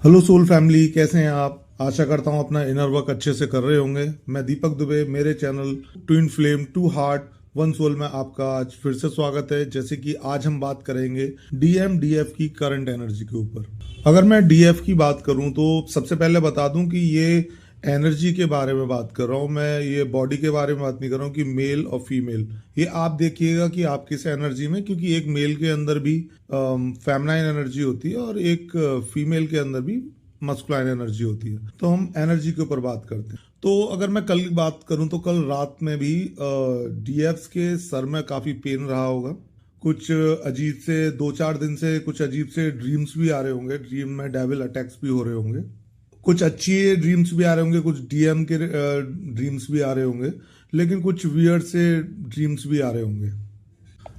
Hello soul family, कैसे हैं आप? आशा करता हूं अपना इनर वर्क अच्छे से कर रहे होंगे। मैं दीपक दुबे, मेरे channel twin flame two heart one soul में आपका आज फिर से स्वागत है। जैसे कि आज हम बात करेंगे डीएम डीएफ की करंट एनर्जी के ऊपर। अगर मैं डीएफ की बात करूं तो सबसे पहले बता दूं कि ये एनर्जी के बारे में बात कर रहा हूं मैं, ये बॉडी के बारे में बात नहीं कर रहा हूं कि मेल और फीमेल। ये आप देखिएगा कि आप किस एनर्जी में, क्योंकि एक मेल के अंदर भी फेमनाइन एनर्जी होती है और एक फीमेल के अंदर भी मस्कुलाइन एनर्जी होती है। तो हम एनर्जी के ऊपर बात करते हैं। तो अगर मैं कल की बात करूं तो कल रात में भी डीएफ्स के सर में काफी पेन रहा होगा। कुछ अजीब से 2-4 दिन से कुछ अजीब से ड्रीम्स भी आ रहे होंगे, ड्रीम में डेविल अटैक्स भी हो रहे होंगे। कुछ अच्छी ड्रीम्स भी आ रहे होंगे, कुछ डीएम के ड्रीम्स भी आ रहे होंगे, लेकिन कुछ वियर्ड से ड्रीम्स भी आ रहे होंगे।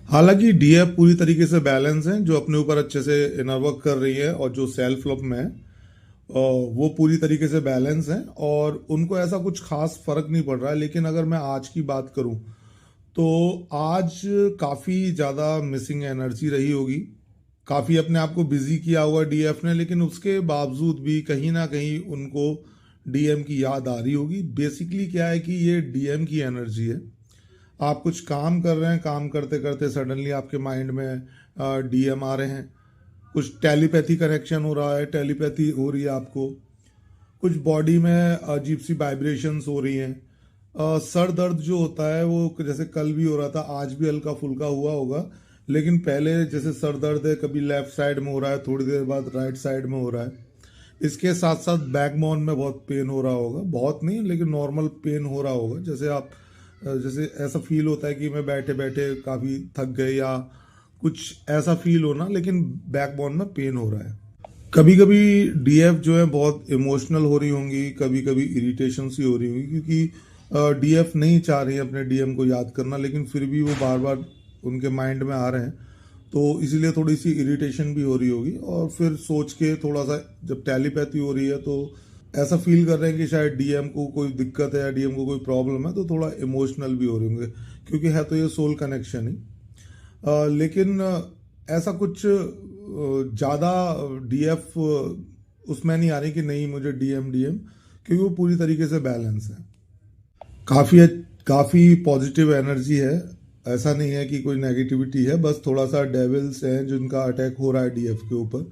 हालांकि डीएफ पूरी तरीके से बैलेंस है, जो अपने ऊपर अच्छे से इनर वर्क कर रही है और जो सेल्फ लव में है वो पूरी तरीके से बैलेंस है और उनको ऐसा कुछ खास फर्क नहीं पड़ रहा है। लेकिन अगर मैं आज की बात करूं तो आज काफी ज्यादा मिसिंग एनर्जी रही होगी। काफी अपने आप को बिजी किया हुआ डीएफ ने, लेकिन उसके बावजूद भी कहीं ना कहीं उनको डीएम की याद आ रही होगी। बेसिकली क्या है कि ये डीएम की एनर्जी है। आप कुछ काम कर रहे हैं, काम करते करते सडनली आपके माइंड में डीएम आ रहे हैं। कुछ टेलीपैथी कनेक्शन हो रहा है, टेलीपैथी हो रही है आपको। कुछ बॉडी में अजीब सी वाइब्रेशंस हो रही हैं। सर दर्द जो होता है वो जैसे कल भी हो रहा था, आज भी हल्का फुल्का हुआ होगा। लेकिन पहले जैसे सर दर्द है, कभी लेफ्ट साइड में हो रहा है, थोड़ी देर बाद राइट साइड में हो रहा है। इसके साथ साथ बैकबोन में बहुत पेन हो रहा होगा, बहुत नहीं लेकिन नॉर्मल पेन हो रहा होगा। जैसे ऐसा फील होता है कि मैं बैठे बैठे काफ़ी थक गए या कुछ ऐसा फील होना, लेकिन बैकबोन में पेन हो रहा है। कभी कभी डीएफ जो है बहुत इमोशनल हो रही होंगी, कभी कभी इरिटेशन सी हो रही होंगी, क्योंकि डीएफ नहीं चाह रही है अपने डीएम को याद करना, लेकिन फिर भी वो बार बार उनके माइंड में आ रहे हैं। तो इसीलिए थोड़ी सी इरिटेशन भी हो रही होगी। और फिर सोच के थोड़ा सा, जब टेलीपैथी हो रही है तो ऐसा फील कर रहे हैं कि शायद डीएम को कोई दिक्कत है या डीएम को कोई प्रॉब्लम है, तो थोड़ा इमोशनल भी हो रहे होंगे, क्योंकि है तो ये सोल कनेक्शन ही। लेकिन ऐसा कुछ ज़्यादा डीएफ उसमें नहीं आ रही कि नहीं मुझे डीएम डीएम, क्योंकि वो पूरी तरीके से बैलेंस है। काफ़ी काफ़ी पॉजिटिव एनर्जी है। ऐसा नहीं है कि कोई नेगेटिविटी है, बस थोड़ा सा डेविल्स हैं जिनका अटैक हो रहा है डीएफ के ऊपर।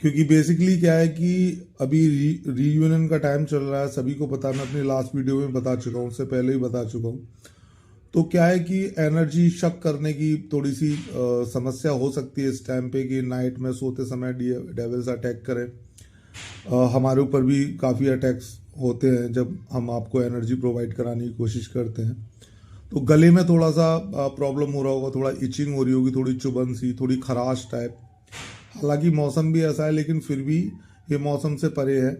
क्योंकि बेसिकली क्या है कि अभी रीयूनियन का टाइम चल रहा है, सभी को पता है। मैं अपनी लास्ट वीडियो में बता चुका हूँ, उससे पहले ही बता चुका हूँ। तो क्या है कि एनर्जी शक करने की थोड़ी सी समस्या हो सकती है इस टाइम पे, कि नाइट में सोते समय डेविल्स अटैक करें। हमारे ऊपर भी काफ़ी अटैक्स होते हैं जब हम आपको एनर्जी प्रोवाइड कराने की कोशिश करते हैं। तो गले में थोड़ा सा प्रॉब्लम हो रहा होगा, थोड़ा इचिंग हो रही होगी, थोड़ी चुभन सी, थोड़ी खराश टाइप। हालांकि मौसम भी ऐसा है, लेकिन फिर भी ये मौसम से परे है,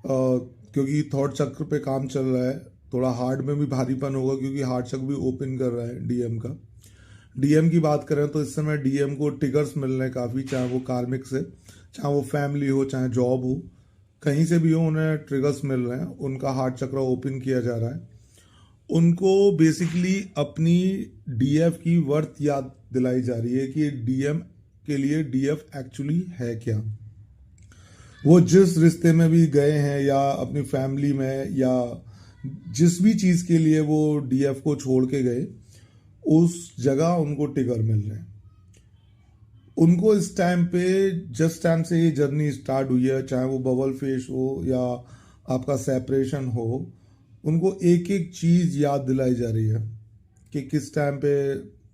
क्योंकि थॉट चक्र पे काम चल रहा है। थोड़ा हार्ट में भी भारीपन होगा, क्योंकि हार्ट चक्र भी ओपन कर रहा है डीएम का। डीएम की बात करें तो इस समय डीएम को ट्रिगर्स मिल रहे हैं काफ़ी, चाहे वो कार्मिक से, चाहे वो फैमिली हो, चाहे जॉब हो, कहीं से भी हो, उन्हें ट्रिगर्स मिल रहे हैं। उनका हार्ट चक्र ओपन किया जा रहा है। उनको बेसिकली अपनी डीएफ की वर्थ याद दिलाई जा रही है कि डीएम के लिए डीएफ एक्चुअली है क्या। वो जिस रिश्ते में भी गए हैं या अपनी फैमिली में या जिस भी चीज के लिए वो डीएफ को छोड़ के गए, उस जगह उनको ट्रिगर मिल रहे हैं। उनको इस टाइम पे, जिस टाइम से ये जर्नी स्टार्ट हुई है, चाहे वो बबल फेस हो या आपका सेपरेशन हो, उनको एक एक चीज याद दिलाई जा रही है कि किस टाइम पे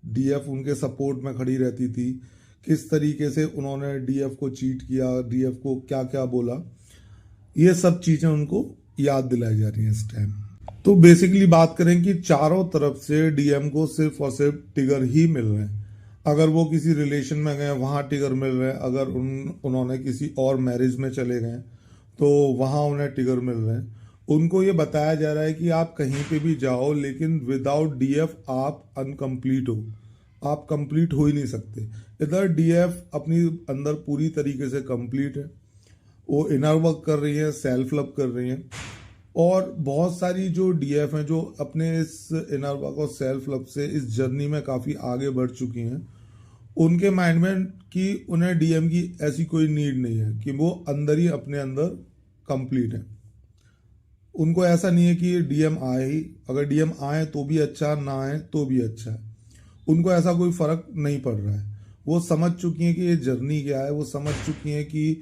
डीएफ उनके सपोर्ट में खड़ी रहती थी, किस तरीके से उन्होंने डीएफ को चीट किया, डीएफ को क्या क्या बोला। ये सब चीजें उनको याद दिलाई जा रही हैं इस टाइम। तो बेसिकली बात करें कि चारों तरफ से डीएम को सिर्फ और सिर्फ ट्रिगर ही मिल रहे हैं। अगर वो किसी रिलेशन में गए, वहां ट्रिगर मिल रहे हैं। अगर उन्होंने किसी और मैरिज में चले गए तो वहां उन्हें ट्रिगर मिल रहे हैं। उनको ये बताया जा रहा है कि आप कहीं पे भी जाओ, लेकिन विदाउट डीएफ आप अनकम्प्लीट हो, आप कंप्लीट हो ही नहीं सकते। इधर डीएफ अपनी अंदर पूरी तरीके से कंप्लीट है, वो इनर वर्क कर रही है, सेल्फ लव कर रही है। और बहुत सारी जो डीएफ हैं जो अपने इस इनर वर्क और सेल्फ लव से इस जर्नी में काफ़ी आगे बढ़ चुकी हैं, उनके माइंड में कि उन्हें डीएम की ऐसी कोई नीड नहीं है, कि वो अंदर ही अपने अंदर कंप्लीट है। उनको ऐसा नहीं है कि डीएम आए ही, अगर डीएम आए तो भी अच्छा, ना आए तो भी अच्छा है। उनको ऐसा कोई फर्क नहीं पड़ रहा है। वो समझ चुकी हैं कि ये जर्नी क्या है, वो समझ चुकी हैं कि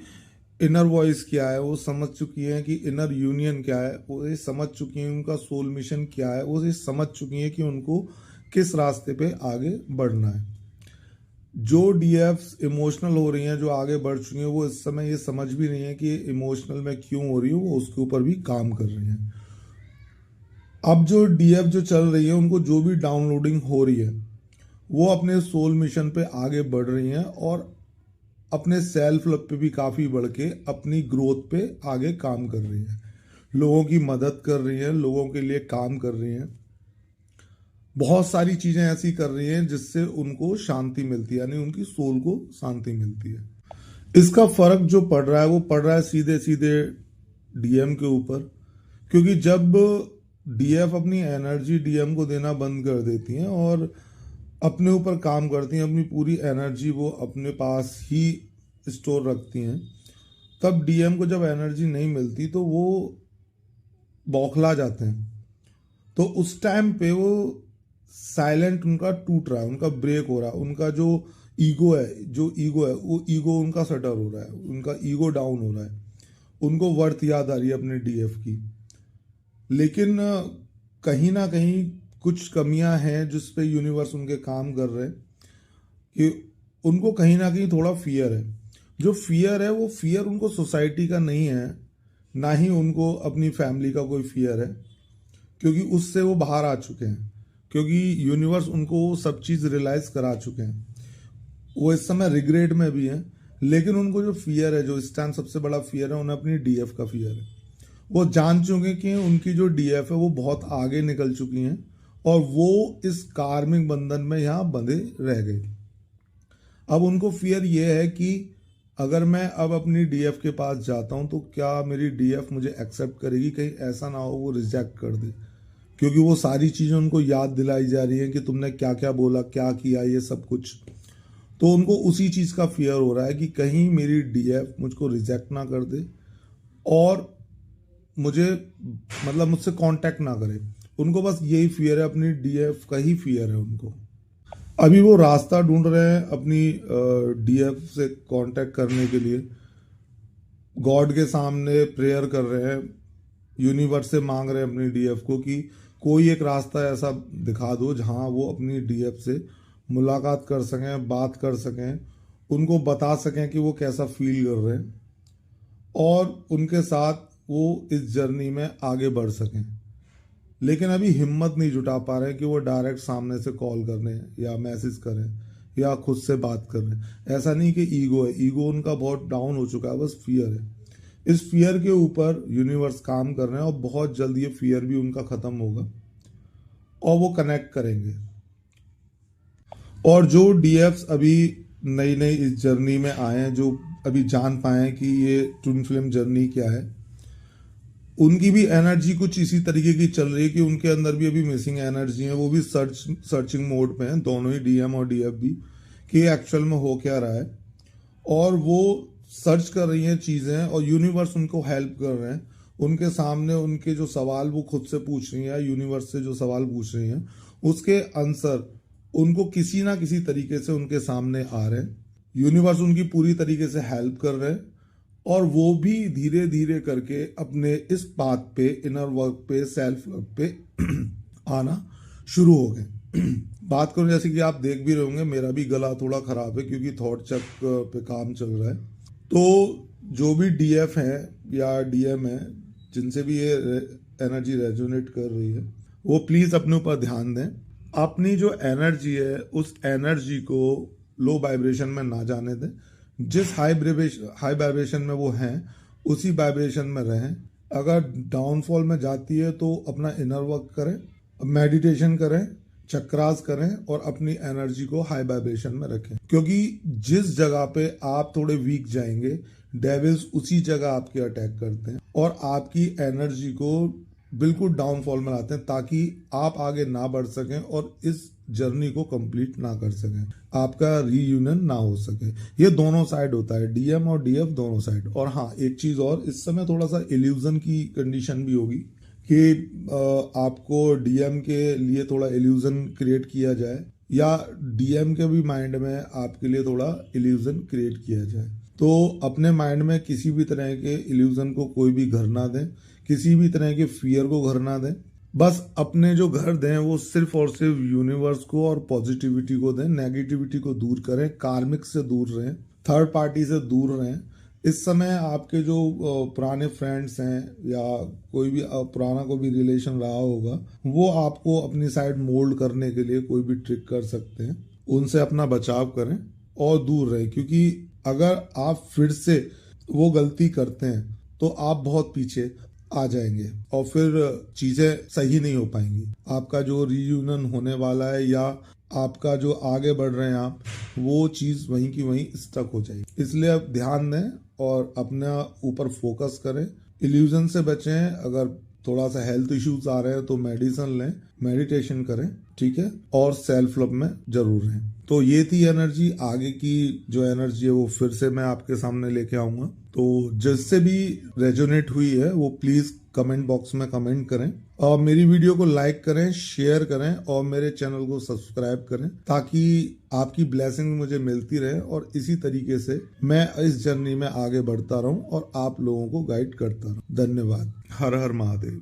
इनर वॉइस क्या है, वो समझ चुकी हैं कि इनर यूनियन क्या है, वो ये समझ चुकी हैं उनका सोल मिशन क्या है, वो ये समझ चुकी हैं कि उनको किस रास्ते पे आगे बढ़ना है। जो डीएफ्स इमोशनल हो रही हैं, जो आगे बढ़ चुकी हैं, वो इस समय ये समझ भी नहीं है कि इमोशनल में क्यों हो रही हूँ, वो उसके ऊपर भी काम कर रही हैं। अब जो डीएफ जो चल रही है, उनको जो भी डाउनलोडिंग हो रही है, वो अपने सोल मिशन पे आगे बढ़ रही हैं और अपने सेल्फ लव पे भी काफ़ी बढ़ के अपनी ग्रोथ पे आगे काम कर रही हैं। लोगों की मदद कर रही हैं, लोगों के लिए काम कर रही हैं, बहुत सारी चीज़ें ऐसी कर रही हैं जिससे उनको शांति मिलती है, यानी उनकी सोल को शांति मिलती है। इसका फर्क जो पड़ रहा है, वो पड़ रहा है सीधे सीधे डीएम के ऊपर, क्योंकि जब डीएफ अपनी एनर्जी डीएम को देना बंद कर देती हैं और अपने ऊपर काम करती हैं, अपनी पूरी एनर्जी वो अपने पास ही स्टोर रखती हैं, तब डीएम को जब एनर्जी नहीं मिलती तो वो बौखला जाते हैं। तो उस टाइम पे वो साइलेंट उनका टूट रहा है, उनका ब्रेक हो रहा है, उनका जो ईगो है वो ईगो उनका सटर हो रहा है, उनका ईगो डाउन हो रहा है, उनको वर्थ याद आ रही है अपने डीएफ की। लेकिन कहीं ना कहीं कुछ कमियां हैं जिस पे यूनिवर्स उनके काम कर रहे हैं, कि उनको कहीं ना कहीं थोड़ा फियर है। जो फियर है, वो फियर उनको सोसाइटी का नहीं है, ना ही उनको अपनी फैमिली का कोई फियर है, क्योंकि उससे वो बाहर आ चुके हैं, क्योंकि यूनिवर्स उनको सब चीज़ रियलाइज करा चुके हैं। वो इस समय रिग्रेट में भी हैं, लेकिन उनको जो फियर है, जो इस टाइम सबसे बड़ा फियर है, उन्हें अपनी डीएफ का फियर है। वो जान चुके कि उनकी जो डीएफ है वो बहुत आगे निकल चुकी हैं और वो इस कार्मिक बंधन में यहाँ बंधे रह गए। अब उनको फियर ये है कि अगर मैं अब अपनी डीएफ के पास जाता हूँ तो क्या मेरी डीएफ मुझे एक्सेप्ट करेगी, कहीं ऐसा ना हो वो रिजेक्ट कर दे, क्योंकि वो सारी चीज़ें उनको याद दिलाई जा रही हैं कि तुमने क्या क्या बोला, क्या किया, ये सब कुछ। तो उनको उसी चीज़ का फियर हो रहा है कि कहीं मेरी डीएफ मुझको रिजेक्ट ना कर दे और मुझे मतलब मुझसे कांटेक्ट ना करे। उनको बस यही फियर है, अपनी डीएफ का ही फियर है उनको। अभी वो रास्ता ढूंढ रहे हैं अपनी डीएफ से कांटेक्ट करने के लिए, गॉड के सामने प्रेयर कर रहे हैं, यूनिवर्स से मांग रहे हैं अपनी डीएफ को कि कोई एक रास्ता ऐसा दिखा दो जहां वो अपनी डीएफ से मुलाकात कर सकें, बात कर सकें, उनको बता सकें कि वो कैसा फील कर रहे हैं और उनके साथ वो इस जर्नी में आगे बढ़ सकें। लेकिन अभी हिम्मत नहीं जुटा पा रहे हैं कि वो डायरेक्ट सामने से कॉल करें या मैसेज करें या खुद से बात करें। ऐसा नहीं कि ईगो है, ईगो उनका बहुत डाउन हो चुका है, बस फियर है। इस फियर के ऊपर यूनिवर्स काम कर रहे हैं और बहुत जल्द ये फियर भी उनका ख़त्म होगा और वो कनेक्ट करेंगे। और जो डीएफ्स अभी नई नई इस जर्नी में आए हैं, जो अभी जान पाए हैं कि ये ट्विन फ्लेम जर्नी क्या है, उनकी भी एनर्जी कुछ इसी तरीके की चल रही है कि उनके अंदर भी अभी मिसिंग एनर्जी है। वो भी सर्चिंग मोड पे हैं, दोनों ही डीएम और डीएफ भी, कि एक्चुअल में हो क्या रहा है। और वो सर्च कर रही हैं चीज़ें और यूनिवर्स उनको हेल्प कर रहे हैं। उनके सामने उनके जो सवाल वो खुद से पूछ रही हैं, यूनिवर्स से जो सवाल पूछ रही हैं, उसके आंसर उनको किसी ना किसी तरीके से उनके सामने आ रहे हैं। यूनिवर्स उनकी पूरी तरीके से हेल्प कर रहे हैं और वो भी धीरे धीरे करके अपने इस पाथ पे, इनर वर्क पे, सेल्फ लव पे आना शुरू हो गए। बात करूं, जैसे कि आप देख भी रहे होंगे मेरा भी गला थोड़ा खराब है क्योंकि थॉट चक पे काम चल रहा है। तो जो भी डीएफ है या डीएम है, जिनसे भी ये एनर्जी रेजोनेट कर रही है, वो प्लीज अपने ऊपर ध्यान दें। अपनी जो एनर्जी है उस एनर्जी को लो वाइब्रेशन में ना जाने दें। जिस हाई वाइब्रेशन में वो हैं उसी वाइब्रेशन में रहें। अगर डाउनफॉल में जाती है तो अपना इनर वर्क करें, मेडिटेशन करें, चक्रास करें और अपनी एनर्जी को हाई वाइब्रेशन में रखें, क्योंकि जिस जगह पे आप थोड़े वीक जाएंगे, डेविल्स उसी जगह आपके अटैक करते हैं और आपकी एनर्जी को बिल्कुल डाउनफॉल में लाते हैं, ताकि आप आगे ना बढ़ सकें और इस जर्नी को कंप्लीट ना कर सकें, आपका रीयूनियन ना हो सके। ये दोनों साइड होता है, डीएम और डीएफ दोनों साइड। और हाँ, एक चीज और, इस समय थोड़ा सा इल्यूजन की कंडीशन भी होगी कि आपको डीएम के लिए थोड़ा इल्यूजन क्रिएट किया जाए, या डीएम के भी माइंड में आपके लिए थोड़ा इल्यूजन क्रिएट किया जाए। तो अपने माइंड में किसी भी तरह के इल्यूजन को कोई भी घर ना दें, किसी भी तरह के फियर को घर ना दें। बस अपने जो घर दें वो सिर्फ और सिर्फ यूनिवर्स को और पॉजिटिविटी को दें, नेगेटिविटी को दूर करें, कार्मिक से दूर रहें, थर्ड पार्टी से दूर रहें। इस समय आपके जो पुराने फ्रेंड्स हैं या कोई भी पुराना कोई भी रिलेशन रहा होगा, वो आपको अपनी साइड मोल्ड करने के लिए कोई भी ट्रिक कर सकते हैं। उनसे अपना बचाव करें और दूर रहें, क्योंकि अगर आप फिर से वो गलती करते हैं तो आप बहुत पीछे आ जाएंगे और फिर चीजें सही नहीं हो पाएंगी। आपका जो रीयूनियन होने वाला है या आपका जो आगे बढ़ रहे हैं आप, वो चीज वहीं की वहीं स्टक हो जाएगी। इसलिए आप ध्यान दें और अपना ऊपर फोकस करें, इल्यूजन से बचें। अगर थोड़ा सा हेल्थ इश्यूज आ रहे हैं तो मेडिसिन लें, मेडिटेशन करें, ठीक है, और सेल्फ लव में जरूर रहें। तो ये थी एनर्जी। आगे की जो एनर्जी है वो फिर से मैं आपके सामने लेके आऊंगा। तो जिससे भी रेजोनेट हुई है वो प्लीज कमेंट बॉक्स में कमेंट करें और मेरी वीडियो को लाइक करें, शेयर करें और मेरे चैनल को सब्सक्राइब करें, ताकि आपकी ब्लेसिंग मुझे मिलती रहे और इसी तरीके से मैं इस जर्नी में आगे बढ़ता रहूं और आप लोगों को गाइड करता रहूं। धन्यवाद। हर हर महादेव।